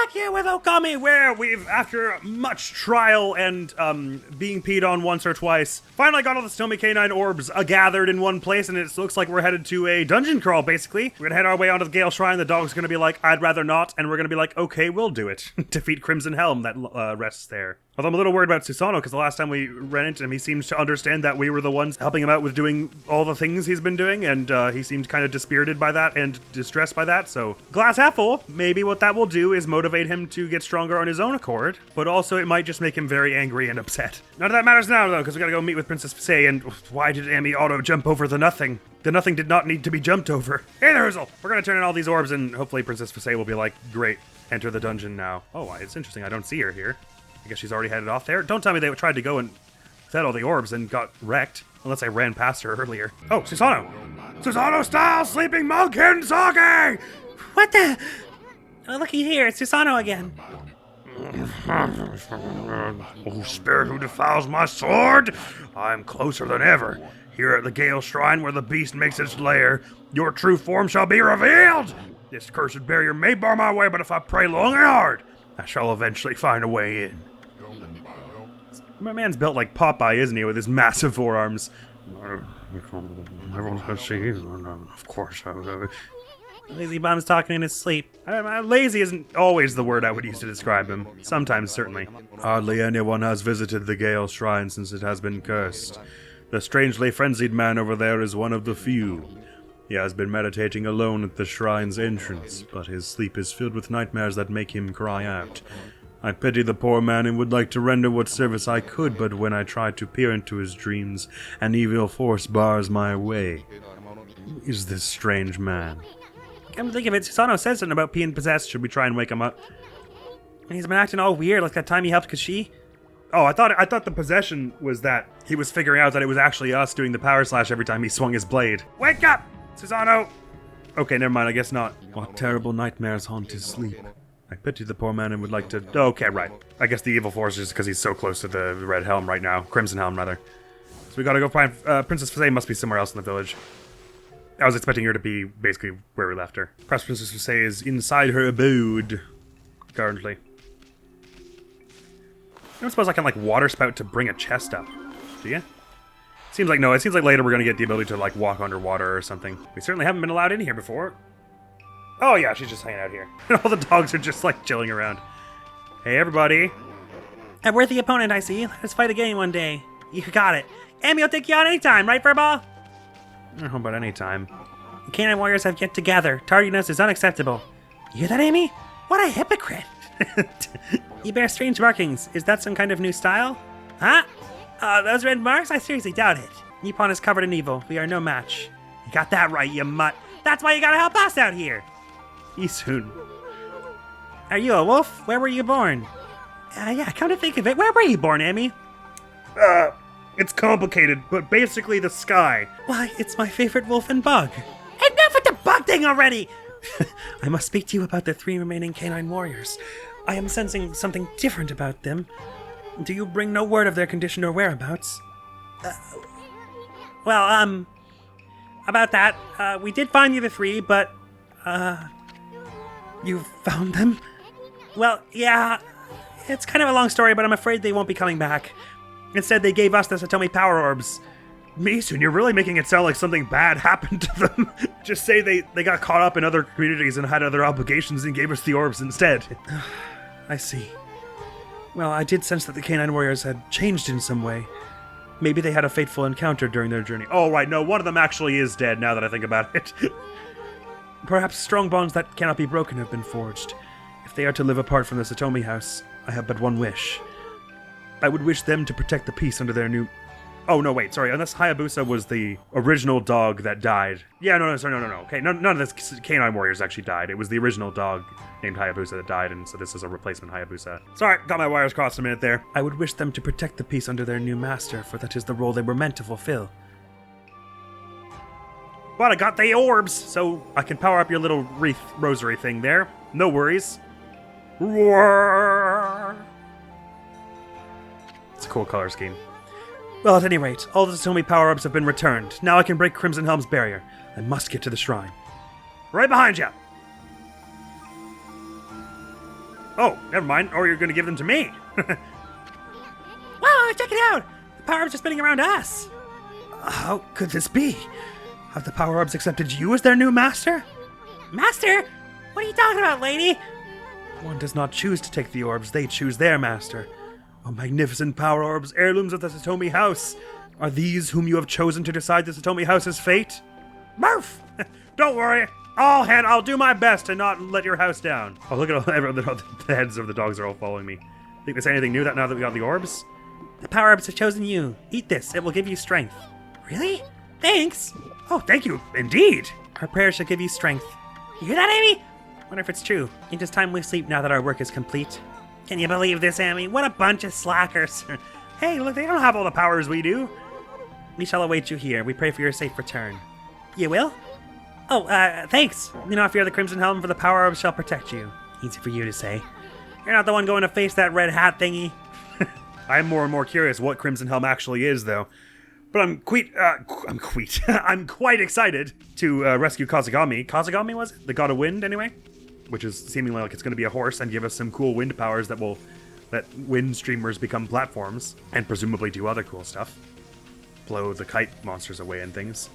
back here with Ōkami, where we've, after much trial and being peed on once or twice, finally got all the Satomi Canine orbs gathered in one place, and it looks like we're headed to a dungeon crawl, basically. We're gonna head our way onto the Gale Shrine. The dog's gonna be like, I'd rather not, and we're gonna be like, okay, we'll do it. Defeat Crimson Helm that rests there. Although I'm a little worried about Susanoo, because the last time we ran into him, he seems to understand that we were the ones helping him out with doing all the things he's been doing, and he seemed kind of dispirited by that and distressed by that, so glass half full. Maybe what that will do is motivate him to get stronger on his own accord, but also it might just make him very angry and upset. None of that matters now, though, because we gotta go meet with Princess Fusei, and why did Amy auto jump over the nothing? The nothing did not need to be jumped over. Hey there, Ursel! We're gonna turn in all these orbs, and hopefully Princess Fusei will be like, great, enter the dungeon now. Oh, it's interesting, I don't see her here. I guess she's already headed off there. Don't tell me they tried to go and fed all the orbs and got wrecked. Unless I ran past her earlier. Oh, Susanoo! Susanoo style sleeping monk in sake! What the? Oh, looky here, it's Susanoo again. Oh, spirit who defiles my sword! I'm closer than ever. Here at the Gale Shrine where the beast makes its lair, your true form shall be revealed! This cursed barrier may bar my way, but if I pray long and hard, I shall eventually find a way in. My man's built like Popeye, isn't he, with his massive forearms? Everyone's gonna see you, of course. Lazy Bum's talking in his sleep. Lazy isn't always the word I would use to describe him. Sometimes, certainly. Hardly anyone has visited the Gale Shrine since it has been cursed. The strangely frenzied man over there is one of the few. He has been meditating alone at the shrine's entrance, but his sleep is filled with nightmares that make him cry out. I pity the poor man and would like to render what service I could, but when I try to peer into his dreams, an evil force bars my way. Who is this strange man? Come to think of it, Susanoo said something about being possessed. Should we try and wake him up? And he's been acting all weird, like that time he helped Kashi. Oh, I thought the possession was that he was figuring out that it was actually us doing the power slash every time he swung his blade. Wake up, Susanoo! Okay, never mind, I guess not. What terrible nightmares haunt his sleep? I pity the poor man and would like to... Okay, right. I guess the evil force is because he's so close to the Red Helm right now. Crimson Helm, rather. So we gotta go find... Princess Fusei must be somewhere else in the village. I was expecting her to be basically where we left her. Perhaps Princess Fusei is inside her abode. Currently. I don't suppose I can, like, water spout to bring a chest up. Do you? Seems like no. It seems like later we're gonna get the ability to, like, walk underwater or something. We certainly haven't been allowed in here before. Oh yeah, she's just hanging out here. All the dogs are just like chilling around. Hey everybody. A worthy opponent, I see. Let's fight again one day. You got it. Amy will take you on anytime, right, Furball? I don't know about any time. The Canine Warriors have yet to gather. Tardiness is unacceptable. You hear that, Amy? What a hypocrite. You bear strange markings. Is that some kind of new style? Huh? Those red marks? I seriously doubt it. Nippon is covered in evil. We are no match. You got that right, you mutt. That's why you gotta help us out here. Issun. Are you a wolf? Where were you born? Yeah, come to think of it, where were you born, Amy? It's complicated, but basically the sky. Why, it's my favorite wolf and bug. Enough with the bug thing already! I must speak to you about the 3 remaining canine warriors. I am sensing something different about them. Do you bring no word of their condition or whereabouts? About that, we did find the other 3, but, you found them? Well, yeah, it's kind of a long story, but I'm afraid they won't be coming back. Instead, they gave us the Satomi power orbs. Issun, you're really making it sound like something bad happened to them. Just say they got caught up in other communities and had other obligations and gave us the orbs instead. I see. Well, I did sense that the Canine Warriors had changed in some way. Maybe they had a fateful encounter during their journey. Oh, right, no, one of them actually is dead now that I think about it. Perhaps strong bonds that cannot be broken have been forged. If they are to live apart from the Satomi house, I have but one wish. I would wish them to protect the peace under their new... Oh, no, wait, sorry, unless Hayabusa was the original dog that died. Yeah, no, okay, none of the Canine Warriors actually died. It was the original dog named Hayabusa that died, and so this is a replacement Hayabusa. Sorry, got my wires crossed a minute there. I would wish them to protect the peace under their new master, for that is the role they were meant to fulfill. But I got the orbs, so I can power up your little wreath rosary thing there. No worries. Roar! It's a cool color scheme. Well, at any rate, all the Satomi power-ups have been returned. Now I can break Crimson Helm's barrier. I must get to the shrine. Right behind you! Oh, never mind. Or you're gonna give them to me. Wow, check it out! The power orbs are spinning around us! How could this be? Have the power orbs accepted you as their new master? Master? What are you talking about, lady? One does not choose to take the orbs, they choose their master. Oh, magnificent power orbs, heirlooms of the Satomi house. Are these whom you have chosen to decide the Satomi house's fate? Murph! Don't worry, I'll do my best to not let your house down. Oh, look at all the heads of the dogs are all following me. Think they say anything new now that we got the orbs? The power orbs have chosen you. Eat this, it will give you strength. Really? Thanks! Oh, thank you, indeed. Our prayers shall give you strength. You hear that, Amy? Wonder if it's true. It is time we sleep now that our work is complete. Can you believe this, Amy? What a bunch of slackers. Hey, look, they don't have all the powers we do. We shall await you here. We pray for your safe return. You will? Oh, thanks. Do not fear the Crimson Helm, for the power orbs shall protect you. Easy for you to say. You're not the one going to face that red hat thingy. I'm more and more curious what Crimson Helm actually is, though. But I'm quite excited to rescue Kazegami. Kazegami was it? The god of wind, anyway? Which is seemingly like it's going to be a horse and give us some cool wind powers that will let wind streamers become platforms and presumably do other cool stuff. Blow the kite monsters away and things.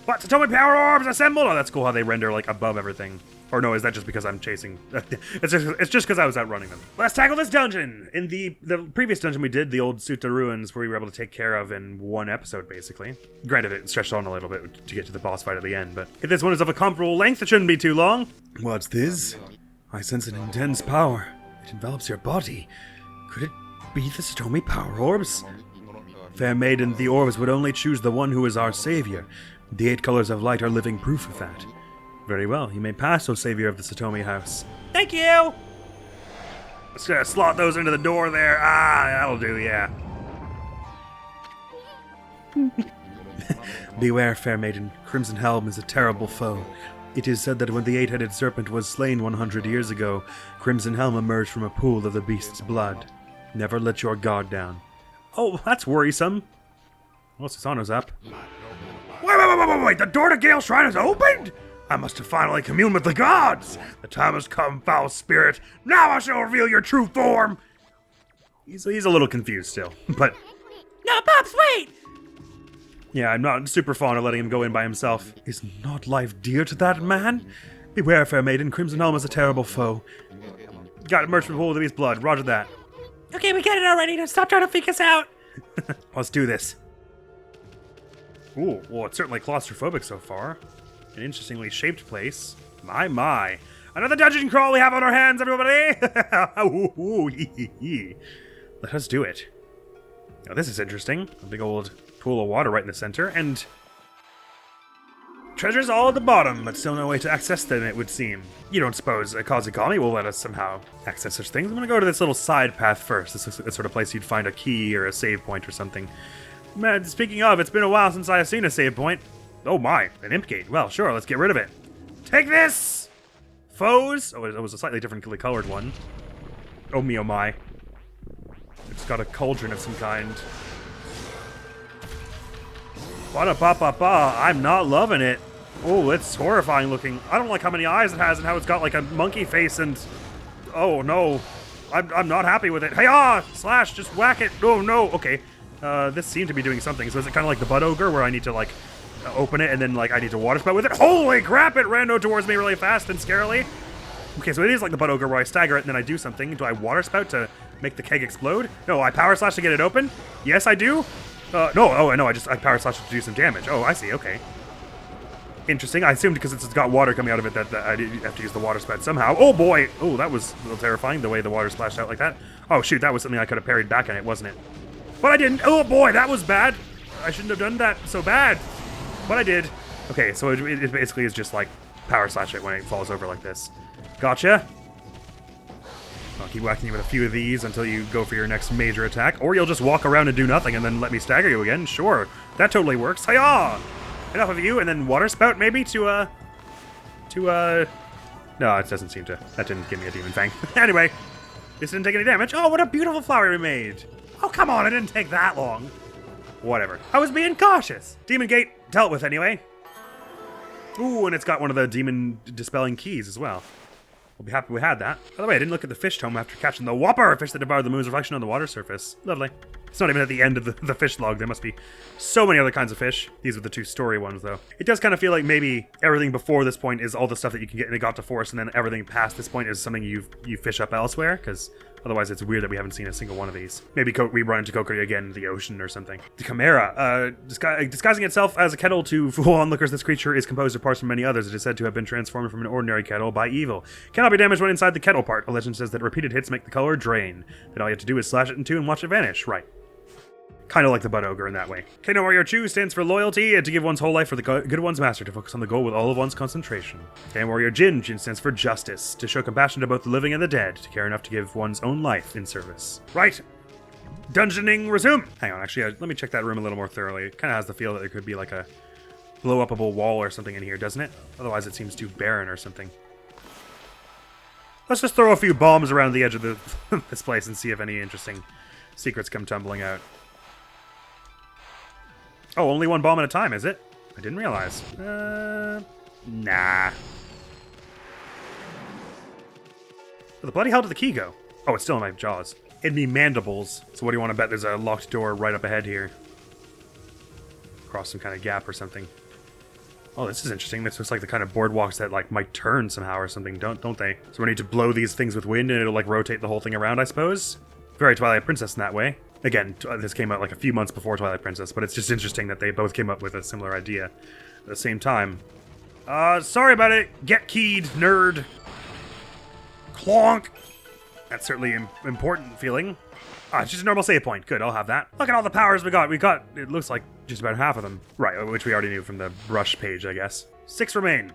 But Satomi power orbs assembled! Oh, that's cool how they render like above everything. Or no, is that just because I'm chasing? It's just because I was outrunning them. Let's tackle this dungeon! In the previous dungeon we did, the old Sutta ruins, where we were able to take care of in one episode, basically. Granted, it stretched on a little bit to get to the boss fight at the end, but if this one is of a comparable length, it shouldn't be too long. What's this? I sense an intense power. It envelops your body. Could it be the Satomi power orbs? Fair maiden, the orbs would only choose the one who is our savior. The 8 colors of light are living proof of that. Very well, you may pass, O savior of the Satomi house. Thank you! Let's slot those into the door there. Ah, that'll do, yeah. Beware, fair maiden. Crimson Helm is a terrible foe. It is said that when the 8-headed serpent was slain 100 years ago, Crimson Helm emerged from a pool of the beast's blood. Never let your guard down. Oh, that's worrisome. Well, Susanoo's up. Wait, the door to Gale Shrine is opened? I must have finally communed with the gods. The time has come, foul spirit. Now I shall reveal your true form. He's a little confused still, but... No, Pops, wait! Yeah, I'm not super fond of letting him go in by himself. Is not life dear to that man? Beware, fair maiden. Crimson Helm is a terrible foe. Got immersed in the pool of his blood. Roger that. Okay, we get it already. Now stop trying to freak us out. Let's do this. Ooh, well, it's certainly claustrophobic so far. An interestingly shaped place. My. Another dungeon crawl we have on our hands, everybody! Let us do it. Now, this is interesting. A big old pool of water right in the center, and... treasures all at the bottom, but still no way to access them, it would seem. You don't suppose Kazegami will let us somehow access such things? I'm gonna go to this little side path first. This is the sort of place you'd find a key or a save point or something. Man, speaking of, it's been a while since I've seen a save point. Oh my, an imp gate. Well, sure, let's get rid of it. Take this! Foes! Oh, it was a slightly differently colored one. Oh me, oh my. It's got a cauldron of some kind. Ba-da-ba-ba-ba, I'm not loving it. Oh, it's horrifying looking. I don't like how many eyes it has and how it's got like a monkey face and... oh no. I'm not happy with it. Hey-ah! Slash, just whack it. Oh no, okay. This seemed to be doing something. So is it kind of like the butt ogre where I need to like open it and then like I need to water spout with it? Holy crap, it ran towards me really fast and scarily. Okay, so it is like the butt ogre where I stagger it and then I do something. Do I water spout to make the keg explode? No, I power slash to get it open? Yes, I do. No, I power slash to do some damage. Oh, I see, okay. Interesting. I assumed because it's got water coming out of it that I have to use the water spout somehow. Oh boy! Oh, that was a little terrifying, the way the water splashed out like that. Oh shoot, that was something I could have parried back on it, wasn't it? But I didn't. Oh boy, that was bad. I shouldn't have done that so bad. But I did. Okay, so it basically is just like power slash it when it falls over like this. Gotcha. I'll keep whacking you with a few of these until you go for your next major attack. Or you'll just walk around and do nothing and then let me stagger you again. Sure, that totally works. Hi-yah! Enough of you, and then water spout maybe to no, it doesn't seem to. That didn't give me a demon fang. Anyway, this didn't take any damage. Oh, what a beautiful flower we made. Oh, come on, it didn't take that long. Whatever. I was being cautious. Demon gate dealt with anyway. Ooh, and it's got one of the demon dispelling keys as well. We'll be happy we had that. By the way, I didn't look at the fish tome after catching the whopper fish that devoured the moon's reflection on the water surface. Lovely. It's not even at the end of the fish log. There must be so many other kinds of fish. These are the 2 story ones, though. It does kind of feel like maybe everything before this point is all the stuff that you can get in Nagata Forest, and then everything past this point is something you fish up elsewhere, because otherwise it's weird that we haven't seen a single one of these. Maybe we run into Kokiri again in the ocean or something. The Chimera. Disguising itself as a kettle to fool onlookers, this creature is composed of parts from many others. It is said to have been transformed from an ordinary kettle by evil. Cannot be damaged when inside the kettle part. A legend says that repeated hits make the color drain. Then all you have to do is slash it in 2 and watch it vanish. Right. Kind of like the Butt Ogre in that way. Kano Warrior Chu stands for loyalty, and to give one's whole life for the good one's master, to focus on the goal with all of one's concentration. Kano Warrior Jin stands for justice, to show compassion to both the living and the dead, to care enough to give one's own life in service. Right. Dungeoning resume. Hang on, actually, let me check that room a little more thoroughly. It kind of has the feel that there could be like a blow-upable wall or something in here, doesn't it? Otherwise it seems too barren or something. Let's just throw a few bombs around the edge of this place and see if any interesting secrets come tumbling out. Oh, only 1 bomb at a time, is it? I didn't realize. Nah. Where the bloody hell did the key go? Oh, it's still in my jaws. It'd be mandibles. So what do you want to bet? There's a locked door right up ahead here. Across some kind of gap or something. Oh, this is interesting. This looks like the kind of boardwalks that like might turn somehow or something, don't they? So we need to blow these things with wind and it'll like rotate the whole thing around, I suppose. Very Twilight Princess in that way. Again, this came out like a few months before Twilight Princess, but it's just interesting that they both came up with a similar idea at the same time. Sorry about it. Get keyed, nerd. Clonk. That's certainly an important feeling. It's just a normal save point. Good, I'll have that. Look at all the powers we got. We got, it looks like just about half of them. Right, which we already knew from the brush page, I guess. 6 remain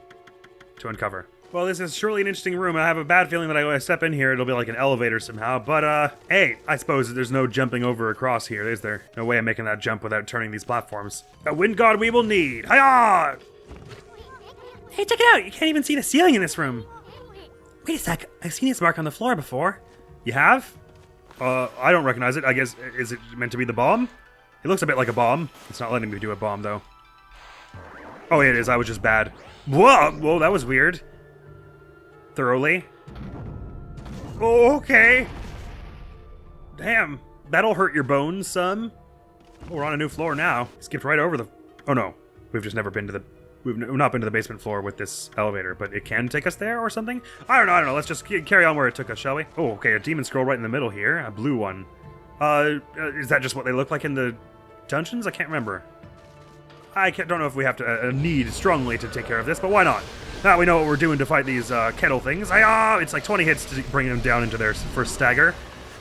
to uncover. Well, this is surely an interesting room. I have a bad feeling that when I step in here, it'll be like an elevator somehow. But, hey, I suppose there's no jumping over across here, is there? No way of making that jump without turning these platforms. A wind god we will need. Hiya! Hey, check it out! You can't even see the ceiling in this room. Wait a sec. I've seen this mark on the floor before. You have? I don't recognize it. I guess, is it meant to be the bomb? It looks a bit like a bomb. It's not letting me do a bomb, though. Oh, it is. I was just bad. Whoa, that was weird. Thoroughly. Oh, okay. Damn, that'll hurt your bones, son. Oh, we're on a new floor now. Skipped right over the... Oh, no. We've just never been to the... We've not been to the basement floor with this elevator, but it can take us there or something? I don't know. Let's just carry on where it took us, shall we? Oh, okay, a demon scroll right in the middle here. A blue one. Is that just what they look like in the dungeons? I can't remember. Don't know if we have to need strongly to take care of this, but why not? Now we know what we're doing to fight these kettle things. It's like 20 hits to bring them down into their first stagger.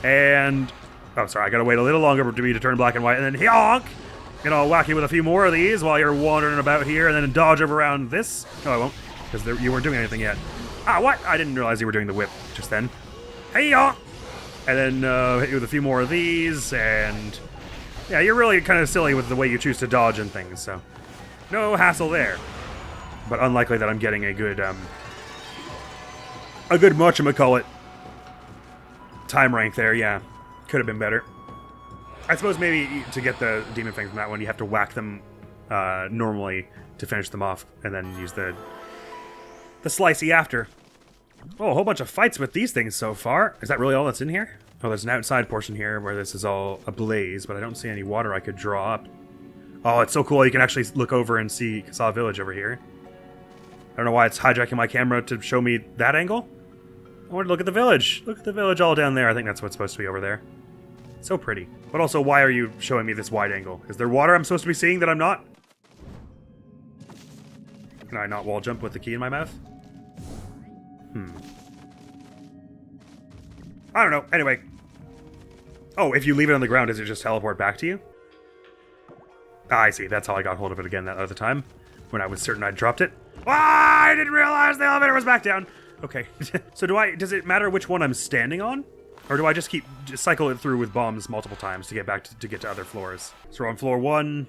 And... Oh, sorry, I gotta wait a little longer for me to turn black and white, and then honk! Gonna whack you with a few more of these while you're wandering about here, and then dodge over around this. No, I won't, because you weren't doing anything yet. What? I didn't realize you were doing the whip just then. Hey-ya! And then hit you with a few more of these, and... Yeah, you're really kind of silly with the way you choose to dodge and things, so... No hassle there. But unlikely that I'm getting a good whatchamacallit time rank there, yeah. Could have been better. I suppose maybe to get the demon thing from that one, you have to whack them normally to finish them off, and then use the slicey after. Oh, a whole bunch of fights with these things so far. Is that really all that's in here? Oh, there's an outside portion here where this is all ablaze, but I don't see any water I could draw up. Oh, it's so cool. You can actually look over and see Kasawa Village over here. I don't know why it's hijacking my camera to show me that angle. I want to look at the village. Look at the village all down there. I think that's what's supposed to be over there. So pretty. But also, why are you showing me this wide angle? Is there water I'm supposed to be seeing that I'm not? Can I not wall jump with the key in my mouth? I don't know. Anyway. Oh, if you leave it on the ground, does it just teleport back to you? I see. That's how I got hold of it again that other time. When I was certain I'd dropped it. I didn't realize the elevator was back down. Okay. So does it matter which one I'm standing on? Or do I just cycle it through with bombs multiple times to get back to get to other floors? So we're on floor 1.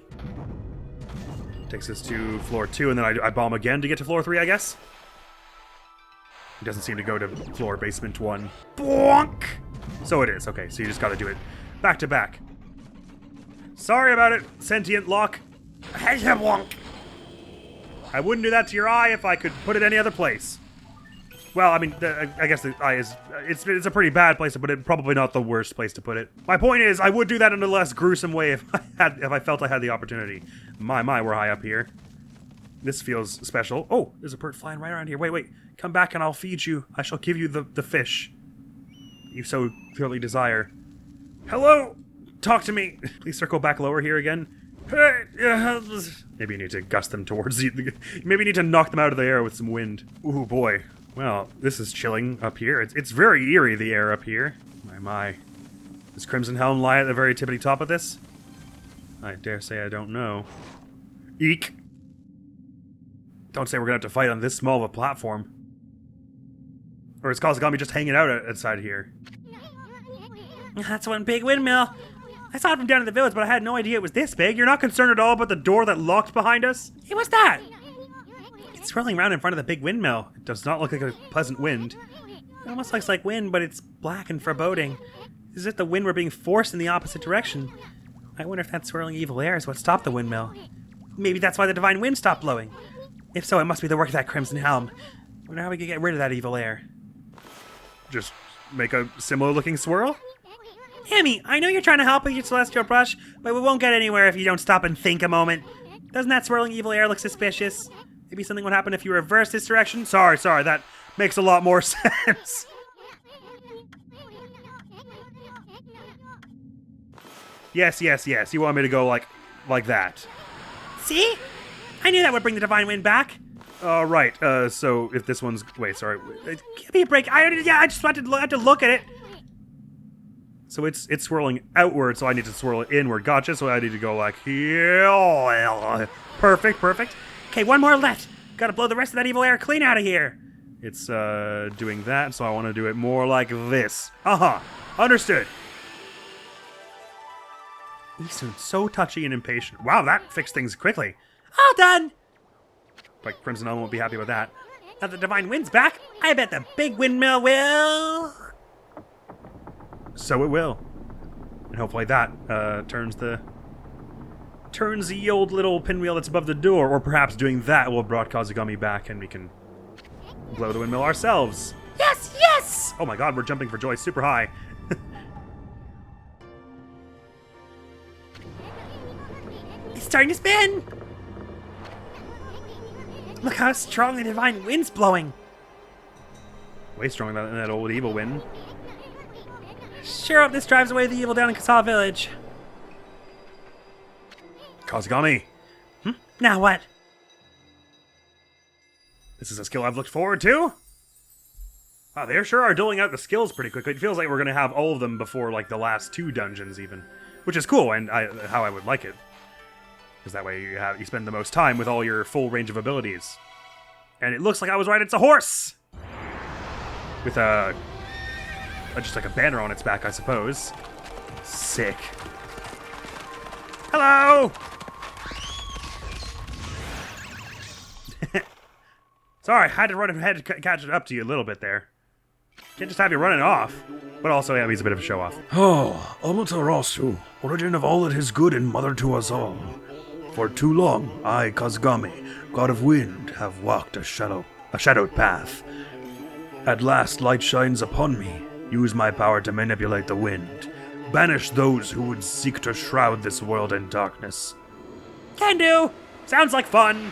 Takes us to floor 2, and then I bomb again to get to floor 3, I guess? It doesn't seem to go to floor basement 1. Bonk! So it is. Okay, so you just gotta do it back to back. Sorry about it, sentient lock. I wouldn't do that to your eye if I could put it any other place. Well, I mean, I guess the eye is, it's a pretty bad place to put it, probably not the worst place to put it. My point is, I would do that in a less gruesome way if I felt I had the opportunity. My, we're high up here. This feels special. Oh, there's a bird flying right around here. Wait, come back and I'll feed you. I shall give you the fish you so clearly desire. Hello? Talk to me. Please circle back lower here again. Maybe you need to gust them towards you. Maybe you need to knock them out of the air with some wind. Ooh, boy. Well, this is chilling up here. It's very eerie, the air up here. My. Does Crimson Helm lie at the very tippity top of this? I dare say I don't know. Eek. Don't say we're gonna have to fight on this small of a platform. Or is Kazegami just hanging out outside here? That's one big windmill. I saw it from down in the village, but I had no idea it was this big. You're not concerned at all about the door that locked behind us? Hey, what's that? It's swirling around in front of the big windmill. It does not look like a pleasant wind. It almost looks like wind, but it's black and foreboding. Is it the wind we're being forced in the opposite direction? I wonder if that swirling evil air is what stopped the windmill. Maybe that's why the divine wind stopped blowing. If so, it must be the work of that Crimson Helm. I wonder how we could get rid of that evil air. Just make a similar looking swirl? Amy, I know you're trying to help with your celestial brush, but we won't get anywhere if you don't stop and think a moment. Doesn't that swirling evil air look suspicious? Maybe something would happen if you reverse this direction? Sorry, that makes a lot more sense. Yes. You want me to go like that? See? I knew that would bring the divine wind back. Right. So if this one's... Wait, sorry. Give me a break. I just had to look at it. So it's swirling outward, so I need to swirl it inward. Gotcha, so I need to go like here. Perfect. Okay, one more left. Gotta blow the rest of that evil air clean out of here. It's, doing that, so I want to do it more like this. Understood. Issun, so touchy and impatient. Wow, that fixed things quickly. All done. But Crimson Helm won't be happy with that. Now the divine wind's back, I bet the big windmill will... So it will. And hopefully that, turns the old little pinwheel that's above the door, or perhaps doing that will have brought Kazegami back and we can blow the windmill ourselves. Yes! Oh my god, we're jumping for joy super high. It's starting to spin! Look how strong the divine wind's blowing. Way stronger than that old evil wind. Sure hope this drives away the evil down in Kasal Village. Kazegami! Now what? This is a skill I've looked forward to. Wow, they sure are doling out the skills pretty quickly. It feels like we're going to have all of them before, like, the last 2 dungeons even. Which is cool, and how I would like it. Because that way you spend the most time with all your full range of abilities. And it looks like I was right, it's a horse! With just like a banner on its back, I suppose. Sick. Hello! Sorry, I had to run ahead to catch it up to you a little bit there. Can't just have you running off. But also, yeah, he's a bit of a show-off. Oh, Amaterasu, origin of all that is good and mother to us all. For too long, I, Kazegami, god of wind, have walked a shadowed path. At last, light shines upon me. Use my power to manipulate the wind. Banish those who would seek to shroud this world in darkness. Can do! Sounds like fun!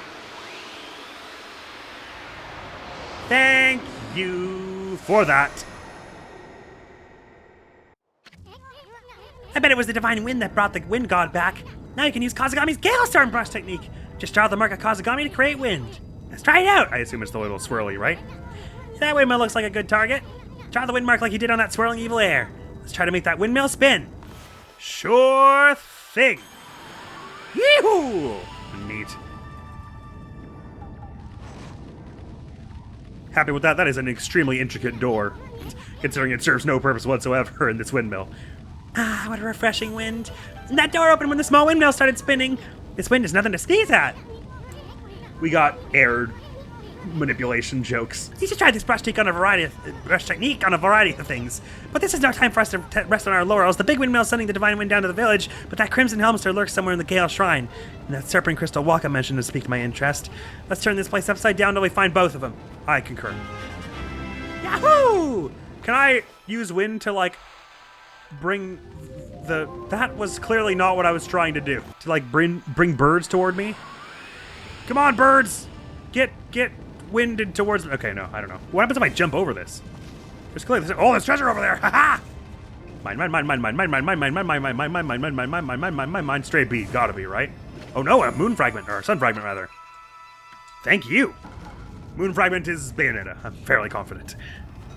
Thank you for that. I bet it was the divine wind that brought the wind god back. Now you can use Kazegami's Galestorm brush technique. Just draw the mark of Kazegami to create wind. Let's try it out. I assume it's the little swirly, right? That windmill looks like a good target. Draw the wind mark like you did on that swirling evil air. Let's try to make that windmill spin. Sure thing. Yee-hoo! Neat. Happy with that. That is an extremely intricate door, considering it serves no purpose whatsoever in this windmill. Ah, what a refreshing wind. And that door opened when the small windmill started spinning. This wind is nothing to sneeze at. We got air manipulation jokes. You should try this brush technique on a variety of things. But this is no time for us to rest on our laurels. The big windmill is sending the divine wind down to the village, but that crimson helmster lurks somewhere in the Gale Shrine. And that serpent crystal Waka mentioned has piqued my interest. Let's turn this place upside down until we find both of them. I concur. Yahoo! Can I use wind to, like, bring the... That was clearly not what I was trying to do. To, like, bring birds toward me? Come on, birds! Get winded towards me. Okay, no, I don't know. What happens if I jump over this? There's clearly... Oh, there's treasure over there! Ha-ha! Mine, straight B. Gotta be, right? Oh, no, a moon fragment, or a sun fragment, rather. Thank you. Moon fragment is Bayonetta. I'm fairly confident.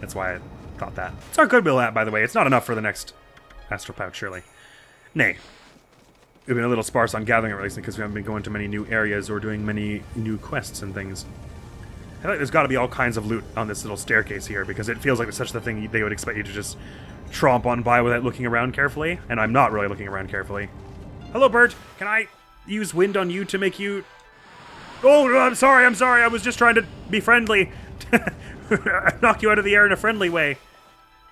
That's why I thought that. It's our goodwill app, by the way. It's not enough for the next Astral Pouch, surely. Nay. We've been a little sparse on gathering it recently because we haven't been going to many new areas or doing many new quests and things. I feel like there's got to be all kinds of loot on this little staircase here because it feels like it's such the thing they would expect you to just tromp on by without looking around carefully, and I'm not really looking around carefully. Hello, bird. Can I use wind on you to make you... Oh, I'm sorry. I was just trying to be friendly. Knock you out of the air in a friendly way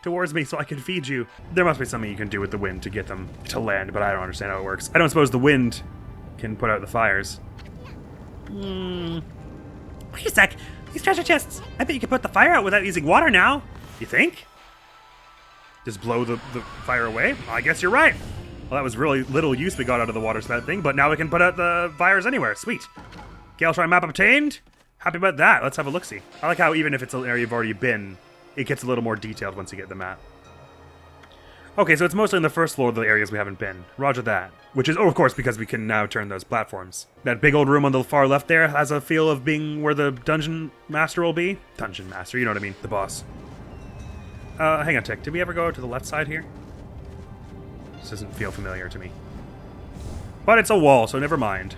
towards me so I can feed you. There must be something you can do with the wind to get them to land, but I don't understand how it works. I don't suppose the wind can put out the fires. Wait a sec. These treasure chests. I bet you can put the fire out without using water now. You think? Just blow the fire away? I guess you're right. Well, that was really little use we got out of the water spout thing, but now we can put out the fires anywhere. Sweet. Gale Shrine map obtained. Happy about that. Let's have a look-see. I like how even if it's an area you've already been, it gets a little more detailed once you get the map. Okay, so it's mostly in the first floor of the areas we haven't been. Roger that. Which is, of course, because we can now turn those platforms. That big old room on the far left there has a feel of being where the Dungeon Master will be. Dungeon Master, you know what I mean. The boss. Hang on a tick. Did we ever go to the left side here? This doesn't feel familiar to me. But it's a wall, so never mind.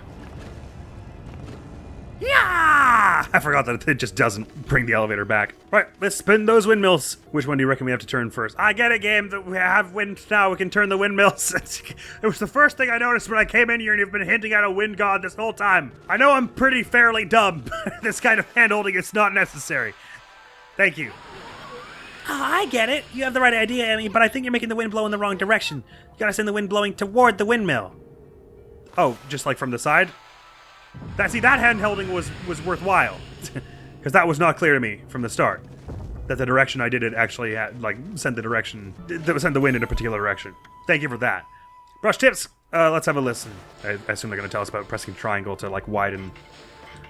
Yeah! I forgot that it just doesn't bring the elevator back. Right, let's spin those windmills. Which one do you reckon we have to turn first? I get it, game. That we have wind now. We can turn the windmills. It was the first thing I noticed when I came in here, and you've been hinting at a wind god this whole time. I know I'm pretty fairly dumb, but this kind of hand-holding is not necessary. Thank you. Oh, I get it. You have the right idea, Amy, but I think you're making the wind blow in the wrong direction. You gotta send the wind blowing toward the windmill. Oh, just like from the side? That hand-holding was worthwhile. Because that was not clear to me from the start. That the direction I did it actually had, like, send the wind in a particular direction. Thank you for that. Brush tips! Let's have a listen. I assume they're going to tell us about pressing triangle to, like, widen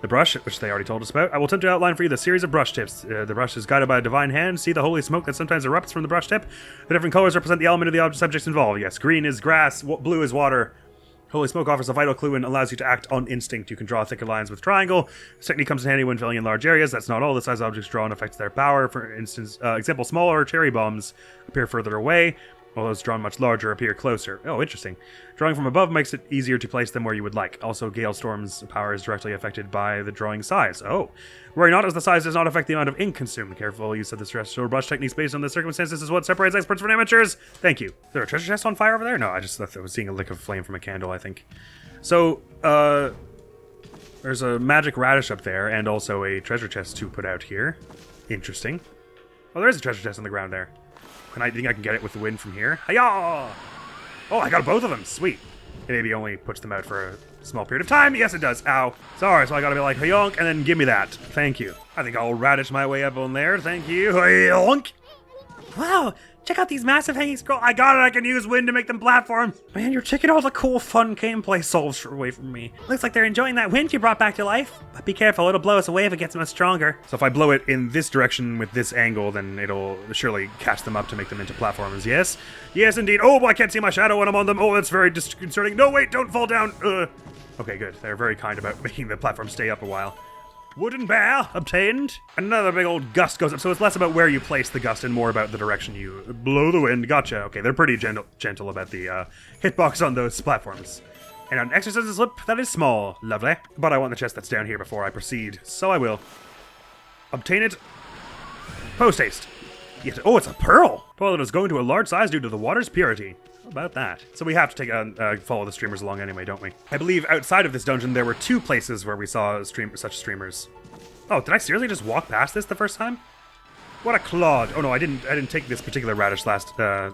the brush, which they already told us about. I will attempt to outline for you the series of brush tips. The brush is guided by a divine hand. See the holy smoke that sometimes erupts from the brush tip? The different colors represent the element of the subjects involved. Yes, green is grass, blue is water. Holy smoke offers a vital clue and allows you to act on instinct. You can draw thicker lines with triangle. This technique comes in handy when filling in large areas. That's not all. The size of objects drawn affects their power. For instance, example, smaller cherry bombs appear further away, while those drawn much larger appear closer. Oh, interesting. Drawing from above makes it easier to place them where you would like. Also, Gale Storm's power is directly affected by the drawing size. Oh. Worry not, as the size does not affect the amount of ink consumed. Careful use of the stress or brush techniques based on the circumstances is what separates experts from amateurs. Thank you. Is there a treasure chest on fire over there? No, I just thought I was seeing a lick of flame from a candle, I think. So, there's a magic radish up there, and also a treasure chest to put out here. Interesting. Oh, there is a treasure chest on the ground there. Can I think I can get it with the wind from here? Hiya! Oh, I got both of them. Sweet. It maybe only puts them out for a small period of time. Yes, it does. Ow. Sorry, so I gotta be like, hyonk, and then give me that. Thank you. I think I'll radish my way up on there. Thank you. Hyonk. Wow, check out these massive hanging scrolls. I got it. I can use wind to make them platforms. Man, you're taking all the cool, fun gameplay solves away from me. Looks like they're enjoying that wind you brought back to life. But be careful, it'll blow us away if it gets much stronger. So if I blow it in this direction with this angle, then it'll surely catch them up to make them into platforms, yes? Yes, indeed. Oh, I can't see my shadow when I'm on them. Oh, that's very disconcerting. No, wait, don't fall down. Okay, good. They're very kind about making the platform stay up a while. Wooden bear obtained. Another big old gust goes up, so it's less about where you place the gust and more about the direction you blow the wind. Gotcha. Okay, they're pretty gentle about the hitbox on those platforms. And an exorcism slip that is small. Lovely. But I want the chest that's down here before I proceed, so I will. Obtain it. Post haste. Yes. Oh, it's a pearl. Toilet is going to a large size due to the water's purity. How about that? So we have to take follow the streamers along anyway, don't we? I believe outside of this dungeon there were 2 places where we saw such streamers. Oh, did I seriously just walk past this the first time? What a clod! Oh no, I didn't take this particular radish the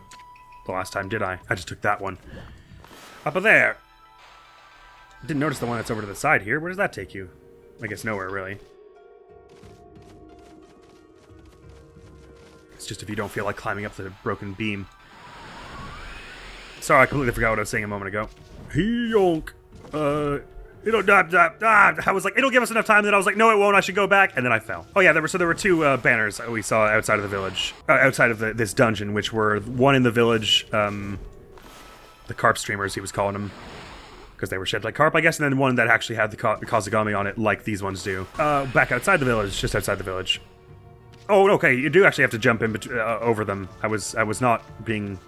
last time, did I? I just took that one. Up there. Didn't notice the one that's over to the side here. Where does that take you? I guess nowhere really. It's just if you don't feel like climbing up the broken beam. Sorry, I completely forgot what I was saying a moment ago. He-yonk. I was like, it'll give us enough time. Then I was like, no, it won't. I should go back. And then I fell. Oh yeah, there were two banners we saw outside of the village, outside of this dungeon, which were one in the village, the carp streamers, he was calling them, because they were shaped like carp, I guess, and then one that actually had the Kazegami on it, like these ones do. Back outside the village, just outside the village. Oh, okay, you do actually have to jump in over them. I was not being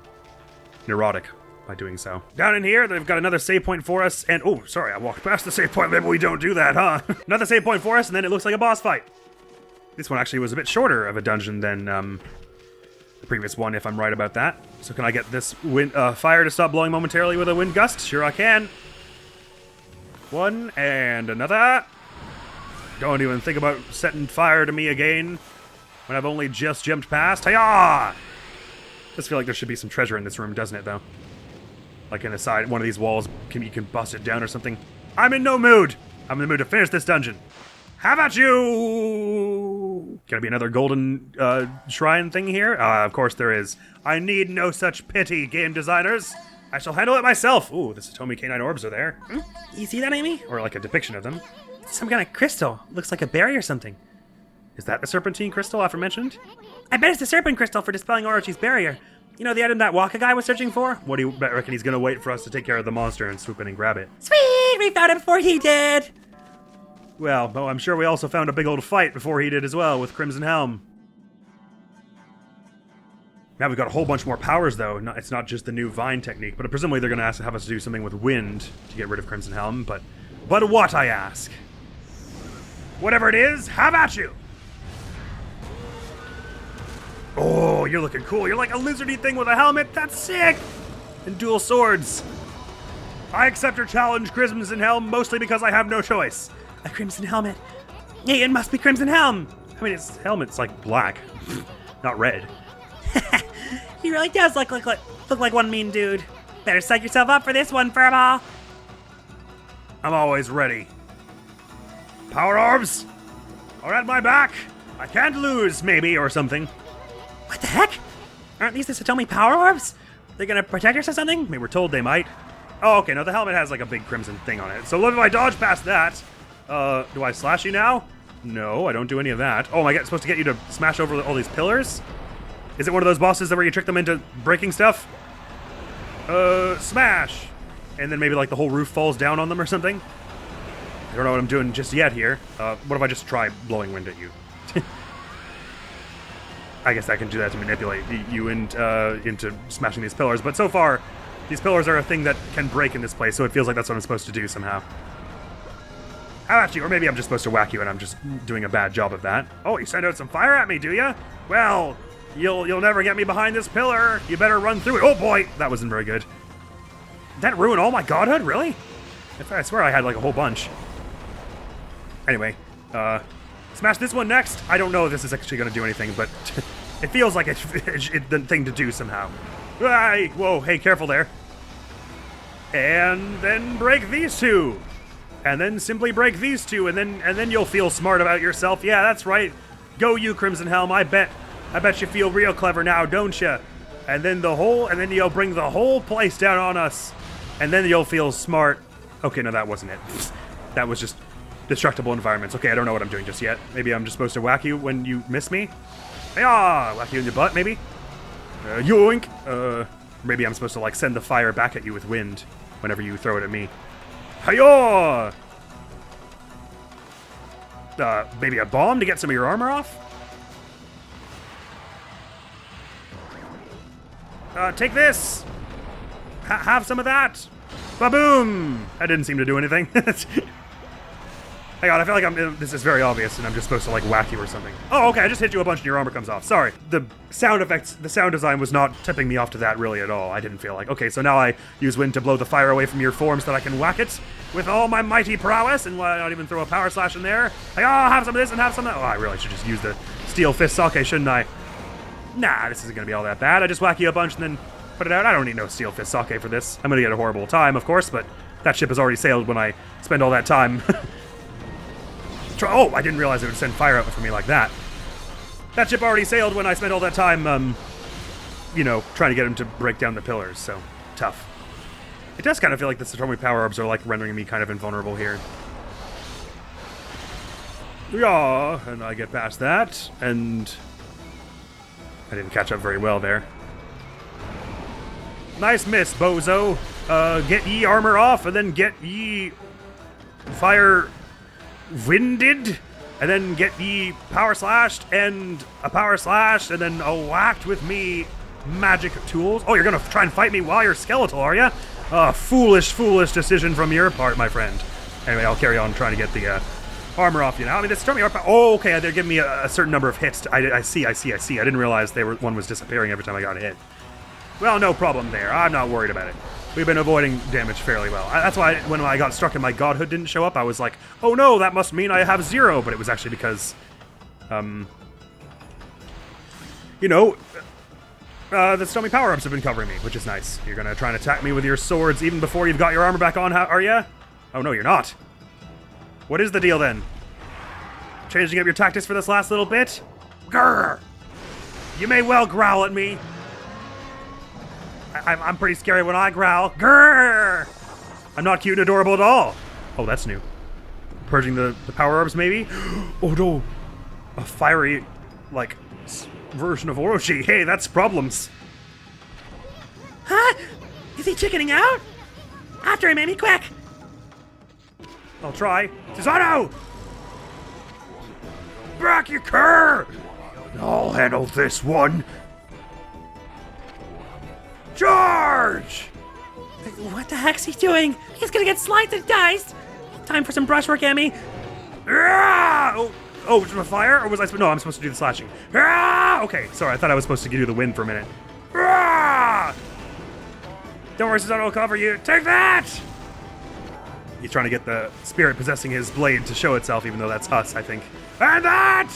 neurotic by doing so. Down in here, they've got another save point for us, and oh, sorry, I walked past the save point. Maybe we don't do that, huh? Another save point for us, and then it looks like a boss fight. This one actually was a bit shorter of a dungeon than the previous one, if I'm right about that. So can I get this fire to stop blowing momentarily with a wind gust? Sure I can. One, and another. Don't even think about setting fire to me again when I've only just jumped past. Hiya! Just feel like there should be some treasure in this room, doesn't it, though? Like in the side, one of these walls, you can bust it down or something. I'm in no mood. I'm in the mood to finish this dungeon. How about you? Gonna be another golden shrine thing here? Of course there is. I need no such pity, game designers. I shall handle it myself. Ooh, the Satomi K9 orbs are there. You see that, Amy? Or like a depiction of them. Some kind of crystal. Looks like a berry or something. Is that the serpentine crystal aforementioned? I bet it's the serpent crystal for dispelling Orochi's barrier. You know, the item that Waka guy was searching for? What do you reckon he's gonna wait for us to take care of the monster and swoop in and grab it? Sweet! We found it before he did! Well, I'm sure we also found a big old fight before he did as well with Crimson Helm. Now we've got a whole bunch more powers, though. It's not just the new vine technique, but presumably they're gonna have us do something with wind to get rid of Crimson Helm, but what, I ask? Whatever it is, how about you? Oh, you're looking cool. You're like a lizardy thing with a helmet. That's sick! And dual swords. I accept your challenge, Crimson Helm, mostly because I have no choice. A crimson helmet. Hey, it must be Crimson Helm! I mean, his helmet's like black, not red. He really does look like one mean dude. Better psych yourself up for this one, Furball. I'm always ready. Power orbs are at my back. I can't lose, maybe, or something. What the heck? Aren't these the Satomi power orbs? They're gonna protect us or something? We were told they might. Oh, okay, no, the helmet has like a big crimson thing on it. So if I dodge past that, do I slash you now? No, I don't do any of that. Oh, am I supposed to get you to smash over all these pillars? Is it one of those bosses where you trick them into breaking stuff? Smash! And then maybe like the whole roof falls down on them or something? I don't know what I'm doing just yet here. What if I just try blowing wind at you? I guess I can do that to manipulate you into smashing these pillars, but so far, these pillars are a thing that can break in this place, so it feels like that's what I'm supposed to do somehow. How about you? Or maybe I'm just supposed to whack you and I'm just doing a bad job of that. Oh, you send out some fire at me, do ya? Well, you'll never get me behind this pillar. You better run through it. Oh boy, that wasn't very good. Did that ruin all my godhood? Really? I swear I had like a whole bunch. Anyway, smash this one next. I don't know if this is actually going to do anything, but it feels like it's the thing to do somehow. Whoa, hey, careful there. And then break these two. And then simply break these two, and then you'll feel smart about yourself. Yeah, that's right. Go you, Crimson Helm. I bet you feel real clever now, don't you? And then you'll bring the whole place down on us. And then you'll feel smart. Okay, no, that wasn't it. That was just destructible environments. Okay, I don't know what I'm doing just yet. Maybe I'm just supposed to whack you when you miss me? Hiya! Whack you in your butt, maybe? Yoink! Maybe I'm supposed to, like, send the fire back at you with wind whenever you throw it at me. Hiya! Maybe a bomb to get some of your armor off? Take this! Have some of that! Ba-boom! That didn't seem to do anything. Hang on, I feel like this is very obvious and I'm just supposed to like whack you or something. Oh, okay, I just hit you a bunch and your armor comes off. Sorry. The sound effects, the sound design was not tipping me off to that really at all. I didn't feel like, okay, so now I use wind to blow the fire away from your form so that I can whack it with all my mighty prowess and not even throw a power slash in there. Like, oh, have some of this and have some of that. Oh, I really should just use the steel fist sake, shouldn't I? Nah, this isn't gonna be all that bad. I just whack you a bunch and then put it out. I don't need no steel fist sake for this. I'm gonna get a horrible time, of course, but that ship has already sailed when I spend all that time. Oh, I didn't realize it would send fire out for me like that. That ship already sailed when I spent all that time, you know, trying to get him to break down the pillars, so tough. It does kind of feel like the Satomi power orbs are like rendering me kind of invulnerable here. Yeah, and I get past that, and I didn't catch up very well there. Nice miss, bozo. Get ye armor off, and then get ye fire winded, and then get ye power slashed, and a power slash, and then a whacked with me magic tools. Oh, you're gonna try and fight me while you're skeletal, are ya? Foolish, foolish decision from your part, my friend. Anyway, I'll carry on trying to get the armor off you now. I mean, this struck me up. Oh, okay, they're giving me a certain number of hits. I see. I didn't realize one was disappearing every time I got hit. Well, no problem there. I'm not worried about it. We've been avoiding damage fairly well. That's why when I got struck and my godhood didn't show up, I was like, oh no, that must mean I have 0. But it was actually because, you know, the Satomi power-ups have been covering me, which is nice. You're gonna try and attack me with your swords even before you've got your armor back on, are ya? Oh no, you're not. What is the deal then? Changing up your tactics for this last little bit? Grrr! You may well growl at me. I'm pretty scary when I growl. Grrr! I'm not cute and adorable at all. Oh, that's new. Purging the power orbs, maybe? Oh no! A fiery, like, version of Orochi. Hey, that's problems. Huh? Is he chickening out? After him, Amy, quick! I'll try. Susanoo! Back, you cur! I'll handle this one. Charge! What the heck's he doing? He's gonna get sliced and diced! Time for some brushwork, Emmy. Oh, was it a fire? Or was I no, I'm supposed to do the slashing. Okay, sorry, I thought I was supposed to do the wind for a minute. Don't worry, Susanoo will cover you. Take that! He's trying to get the spirit possessing his blade to show itself, even though that's us, I think. And that!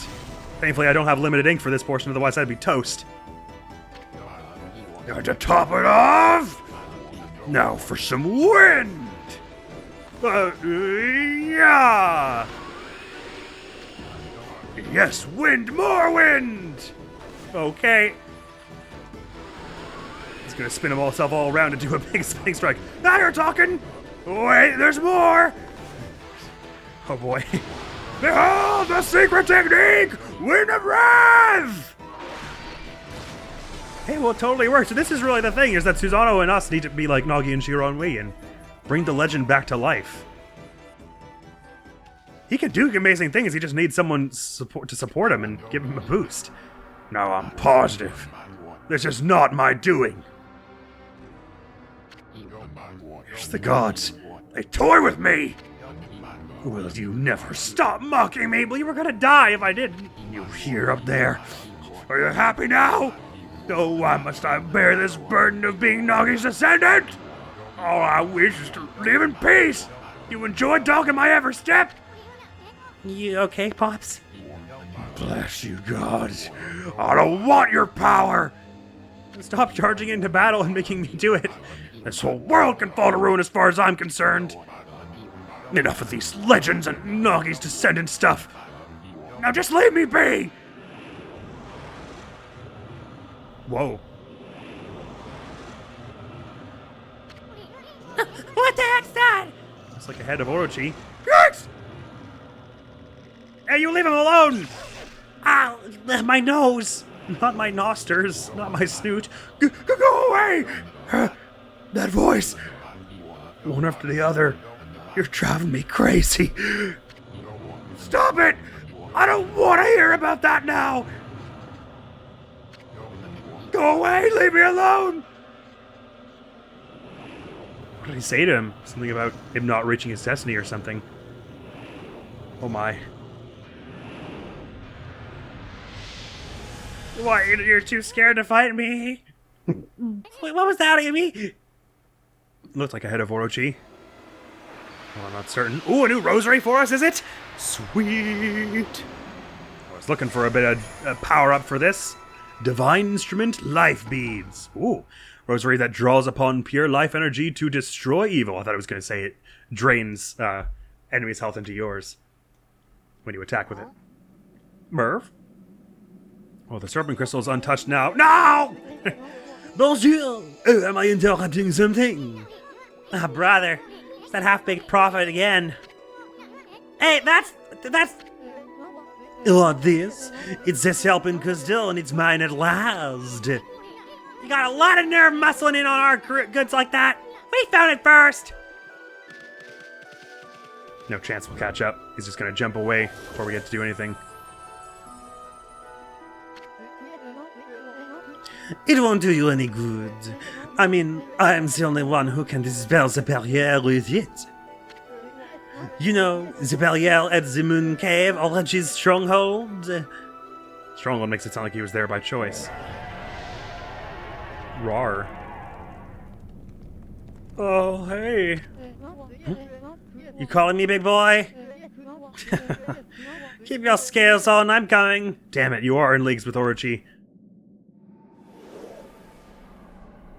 Thankfully, I don't have limited ink for this portion, otherwise I'd be toast. And to top it off, now for some wind! Yeah! Yes, wind, more wind! Okay. He's gonna spin himself all around and do a big spinning strike. Now you're talking! Wait, there's more! Oh boy. Behold the secret technique! Wind of Wrath! Hey, well, it totally works. So this is really the thing, is that Susanoo and us need to be like Nagi and Shironui and bring the legend back to life. He can do amazing things, he just needs someone to support him and give him a boost. Now I'm positive. This is not my doing. It's the gods. They toy with me. Will you never stop mocking me? Well, you were gonna die if I didn't. You here up there? Are you happy now? Oh, why must I bear this burden of being Nagi's descendant? All I wish is to live in peace. You enjoy dogging my every step? You okay, Pops? Bless you, gods. I don't want your power. Stop charging into battle and making me do it. This whole world can fall to ruin as far as I'm concerned. Enough of these legends and Nagi's descendant stuff. Now just leave me be! Whoa. What the heck's that? It's like a head of Orochi. Yes! Hey, you leave him alone! Ow, my nose. Not my nostrils, not my snoot. Go away! That voice. One after the other. You're driving me crazy. Stop it! I don't want to hear about that now! Go away! Leave me alone! What did he say to him? Something about him not reaching his destiny or something. Oh my. What, you're too scared to fight me? Wait, what was that, Amy? Looked like a head of Orochi. Well, I'm not certain. Ooh, a new rosary for us, is it? Sweet! I was looking for a bit of power-up for this. Divine Instrument Life Beads. Ooh, rosary that draws upon pure life energy to destroy evil. I thought I was going to say it drains enemy's health into yours when you attack with it. Merv? Oh, the serpent crystal is untouched now. No! Bonjour! Oh, am I interrupting something? Ah, brother. It's that half-baked prophet again. Hey, that's... What, this? It says helping Crystal and it's mine at last. You got a lot of nerve muscling in on our goods like that. We found it first. No chance we'll catch up. He's just gonna jump away before we get to do anything. It won't do you any good. I mean, I'm the only one who can dispel the barrier with it. You know, the barrier at the moon cave, Orangey's stronghold. Stronghold makes it sound like he was there by choice. Rawr. Oh, hey. You calling me, big boy? Keep your scales on, I'm coming. Damn it, you are in leagues with Orochi.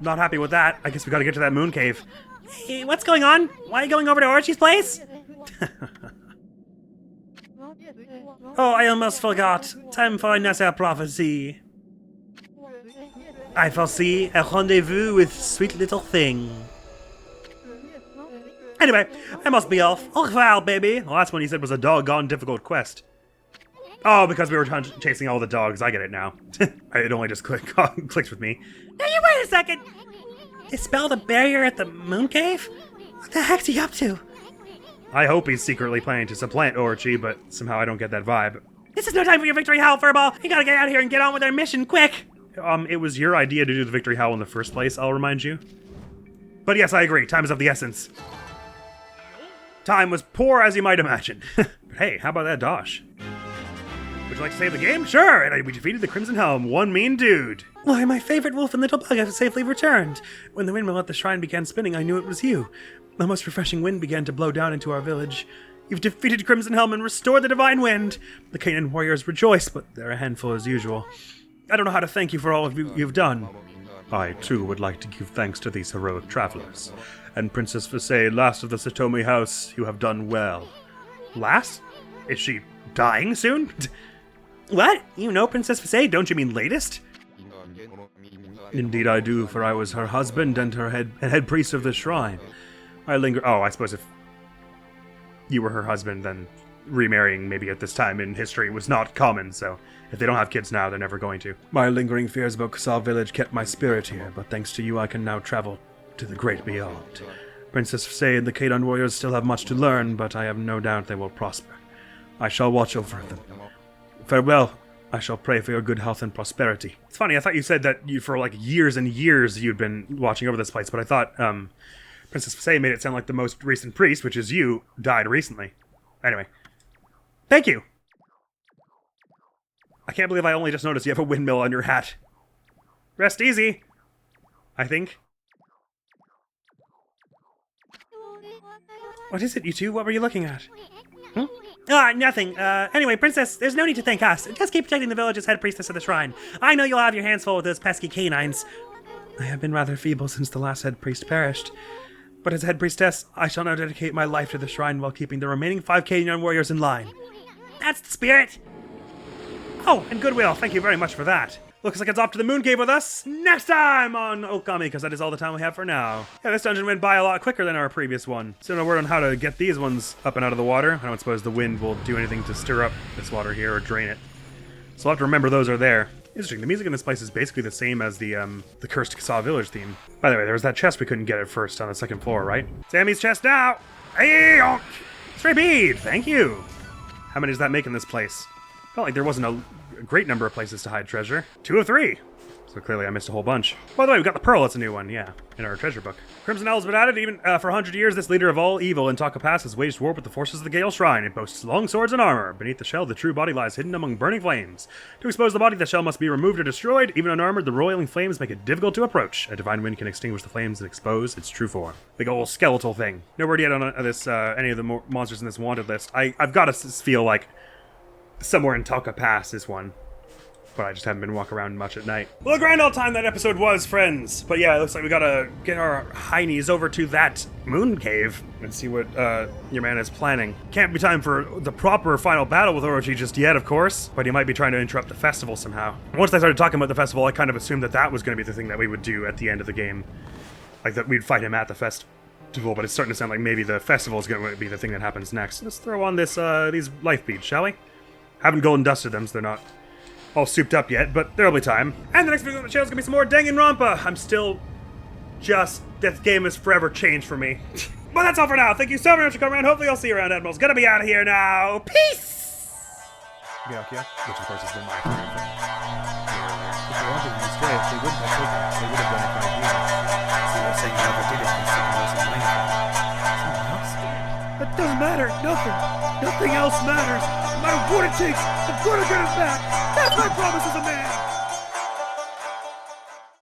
Not happy with that. I guess we gotta get to that moon cave. Hey, what's going on? Why are you going over to Orochi's place? Oh, I almost forgot. Time for another prophecy. I foresee a rendezvous with sweet little thing. Anyway, I must be off. Au revoir, baby. Well, that's when he said was a doggone difficult quest. Oh, because we were chasing all the dogs. I get it now. It only just clicks with me. Now you wait a second. Dispel the barrier at the moon cave? What the heck's he up to? I hope he's secretly planning to supplant Orochi, but somehow I don't get that vibe. This is no time for your victory howl, Furball. You gotta get out of here and get on with our mission, quick. It was your idea to do the victory howl in the first place, I'll remind you. But yes, I agree. Time is of the essence. Time was poor, as you might imagine. But hey, how about that dosh? Would you like to save the game? Sure, and we defeated the Crimson Helm, one mean dude. Why, my favorite wolf and little bug have safely returned. When the windmill at the shrine began spinning, I knew it was you. The most refreshing wind began to blow down into our village. You've defeated Crimson Helm and restored the divine wind. The Canaan warriors rejoice, but they're a handful as usual. I don't know how to thank you for all of you've done. I, too, would like to give thanks to these heroic travelers. And Princess Visay, last of the Satomi house, you have done well. Last? Is she dying soon? What? You know Princess Visay? Don't you mean latest? Indeed I do, for I was her husband and her head priest of the shrine. I linger. Oh, I suppose if you were her husband, then remarrying maybe at this time in history was not common, so if they don't have kids now, they're never going to. My lingering fears about Kasal village kept my spirit here, but thanks to you I can now travel to the great beyond. Princess Visay and the Kaidan warriors still have much to learn, but I have no doubt they will prosper. I shall watch over them. Farewell. I shall pray for your good health and prosperity. It's funny, I thought you said that you for like years and years you'd been watching over this place, but I thought Princess Visay made it sound like the most recent priest, which is you, died recently. Anyway. Thank you! I can't believe I only just noticed you have a windmill on your hat. Rest easy, I think. What is it, you two? What were you looking at? Ah, nothing. Anyway, Princess, there's no need to thank us. Just keep protecting the village as head priestess of the shrine. I know you'll have your hands full with those pesky canines. I have been rather feeble since the last head priest perished. But as head priestess, I shall now dedicate my life to the shrine while keeping the remaining 5 Canaan warriors in line. That's the spirit! Oh, and goodwill. Thank you very much for that. Looks like it's off to the moon cave with us next time on Ōkami, because that is all the time we have for now. Yeah, this dungeon went by a lot quicker than our previous one. Still no word on how to get these ones up and out of the water. I don't suppose the wind will do anything to stir up this water here or drain it. So I'll have to remember those are there. Interesting, the music in this place is basically the same as the Cursed Kasal Village theme. By the way, there was that chest we couldn't get at first on the second floor, right? Sammy's chest now! Hey, yonk! Stray bead! Thank you! How many does that make in this place? Felt like there wasn't a great number of places to hide treasure. 2 of 3! So clearly I missed a whole bunch. By the way, we got the pearl, that's a new one, yeah, in our treasure book. Crimson Owl's been added even for 100 years. This leader of all evil in Taka Pass has waged war with the forces of the Gale Shrine. It boasts long swords and armor. Beneath the shell, the true body lies hidden among burning flames. To expose the body, the shell must be removed or destroyed. Even unarmored, the roiling flames make it difficult to approach. A divine wind can extinguish the flames and expose its true form. Big old skeletal thing. No word yet on this any of the monsters in this wanted list. I've got to feel like somewhere in Taka Pass is one. but I just haven't been walking around much at night. Well, a grand old time that episode was, friends. But yeah, it looks like we gotta get our heinies over to that moon cave and see what your man is planning. Can't be time for the proper final battle with Orochi just yet, of course, but he might be trying to interrupt the festival somehow. Once they started talking about the festival, I kind of assumed that that was going to be the thing that we would do at the end of the game. Like that we'd fight him at the festival, but it's starting to sound like maybe the festival is going to be the thing that happens next. Let's throw on this these life beads, shall we? Haven't golden dusted them, so they're not all souped up yet, but there'll be time. And the next video on the channel is going to be some more Danganronpa. I'm still just... this game has forever changed for me. But that's all for now. Thank you so very much for coming around. Hopefully I'll see you around. Admiral's gonna be out of here now. Peace! Yeah, which of course has been my favorite thing. If they wanted to stay, they wouldn't have taken it. They would have done it 5 years. So they're saying whoever did it needs someone else in line for it. Someone else? That doesn't matter. Nothing. Nothing else matters. No matter what it takes, I'm gonna get it back. That's my promise as a man.